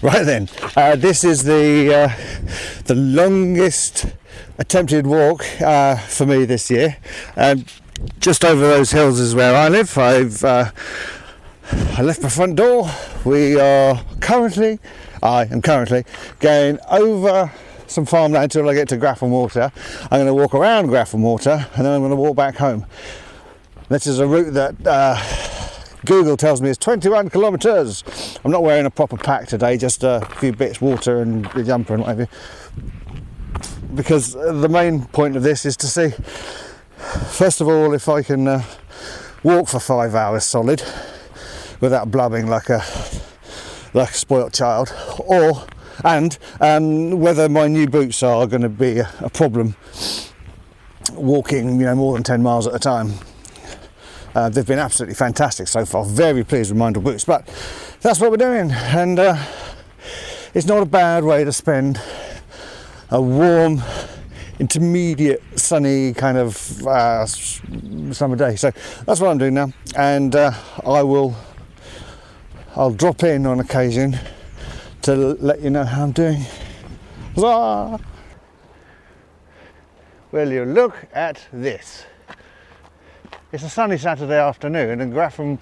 Right then, this is the longest attempted walk for me this year. Just over those hills is where I live. I left my front door. I am currently going over some farmland until I get to Grafham Water. I'm going to walk around Grafham Water and then I'm going to walk back home. This is a route that Google tells me is 21 kilometres. I'm not wearing a proper pack today, just a few bits, water and a jumper and whatever, because the main point of this is to see, first of all, if I can walk for 5 hours solid without blubbing like a spoilt child, and whether my new boots are going to be a problem walking, more than 10 miles at a time. They've been absolutely fantastic so far. Very pleased with Meindl boots, but that's what we're doing, and it's not a bad way to spend a warm, intermediate, sunny kind of summer day. So that's what I'm doing now, and I'll drop in on occasion to let you know how I'm doing. Huzzah! Will you look at this? It's a sunny Saturday afternoon and Grafham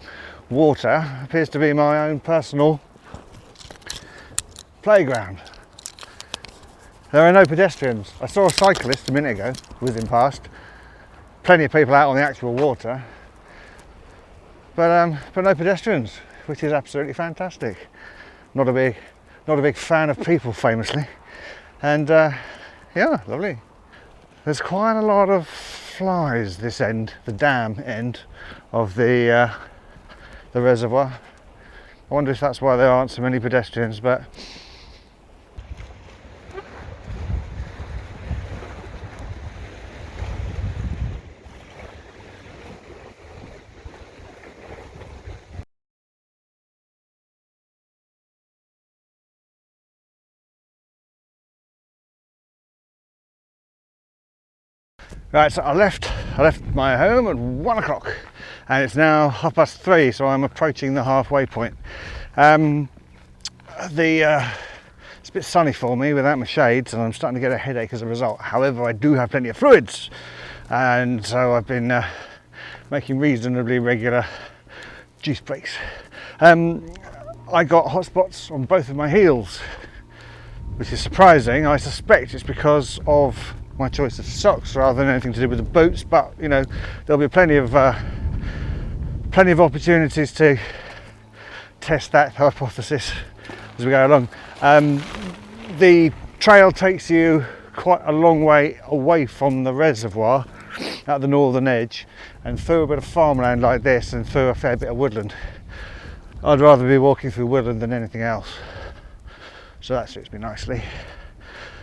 Water appears to be my own personal playground. There are no pedestrians. I saw a cyclist a minute ago whizzing past. Plenty of people out on the actual water, but no pedestrians, which is absolutely fantastic. Not a big fan of people, famously, and yeah, lovely. There's quite a lot of flies this end, the dam end of the reservoir. I wonder if that's why there aren't so many pedestrians, but right, so I left my home at 1 o'clock and it's now 3:30, so I'm approaching the halfway point. It's a bit sunny for me without my shades and I'm starting to get a headache as a result. However, I do have plenty of fluids, and so I've been making reasonably regular juice breaks. I got hot spots on both of my heels, which is surprising. I suspect it's because of my choice of socks rather than anything to do with the boots, but there'll be plenty of opportunities to test that hypothesis as we go along. The trail takes you quite a long way away from the reservoir at the northern edge and through a bit of farmland like this and through a fair bit of woodland. I'd rather be walking through woodland than anything else, so that suits me nicely.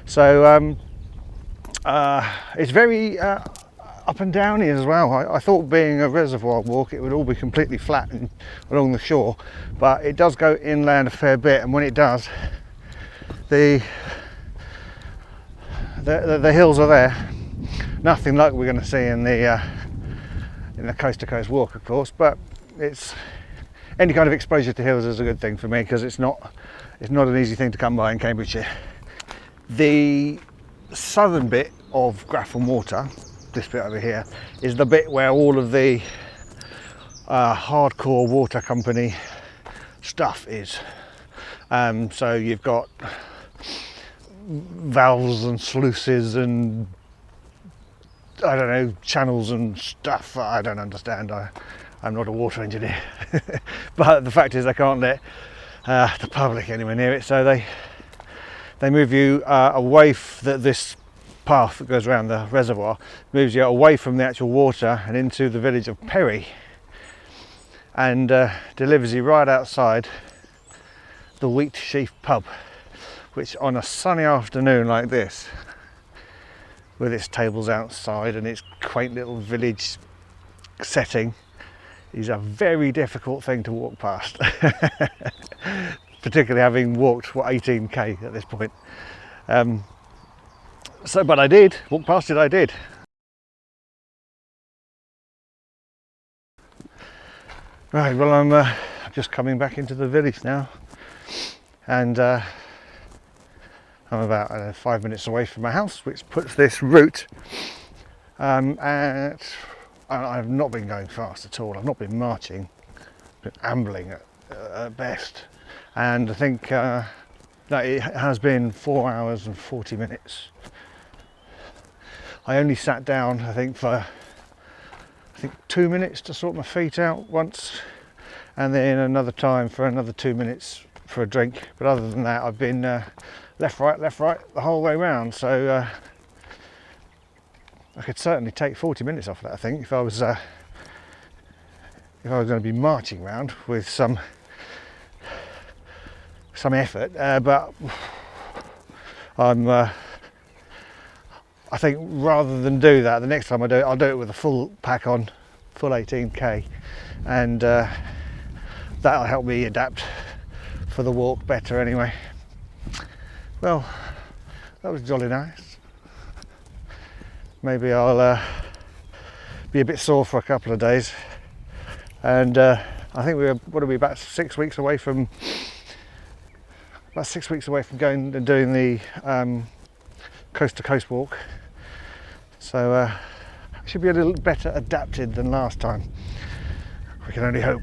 So it's very up and downy as well. I thought, being a reservoir walk, it would all be completely flat and along the shore, but it does go inland a fair bit, and when it does, the hills are there. Nothing like we're going to see in the coast to coast walk, of course, but it's any kind of exposure to hills is a good thing for me, because it's not an easy thing to come by in Cambridgeshire. The southern bit of Grafham Water, this bit over here, is the bit where all of the hardcore water company stuff is. So you've got valves and sluices and I don't know, channels and stuff I don't understand. I'm not a water engineer. But the fact is, they can't let the public anywhere near it, so they move you away this path that goes around the reservoir, moves you away from the actual water and into the village of Perry, and delivers you right outside the Wheatsheaf pub, which on a sunny afternoon like this, with its tables outside and its quaint little village setting, is a very difficult thing to walk past. Particularly having walked 18k at this point. But I did walk past it. I did. Right, well, I'm just coming back into the village now, and I'm about 5 minutes away from my house, which puts this route at, I've not been going fast at all. I've not been marching, been ambling at best, and I think that it has been 4 hours and 40 minutes. I only sat down, I think, for 2 minutes to sort my feet out once, and then another time for another 2 minutes for a drink. But other than that, I've been left, right the whole way round. So I could certainly take 40 minutes off that, I think, if I was going to be marching round with some effort. But I think rather than do that, the next time I do it, I'll do it with a full pack on, full 18k, and that'll help me adapt for the walk better anyway. Well, that was jolly nice. Maybe I'll be a bit sore for a couple of days, and I think what are we, about 6 weeks away from going and doing the coast to coast walk, so I should be a little better adapted than last time. We can only hope.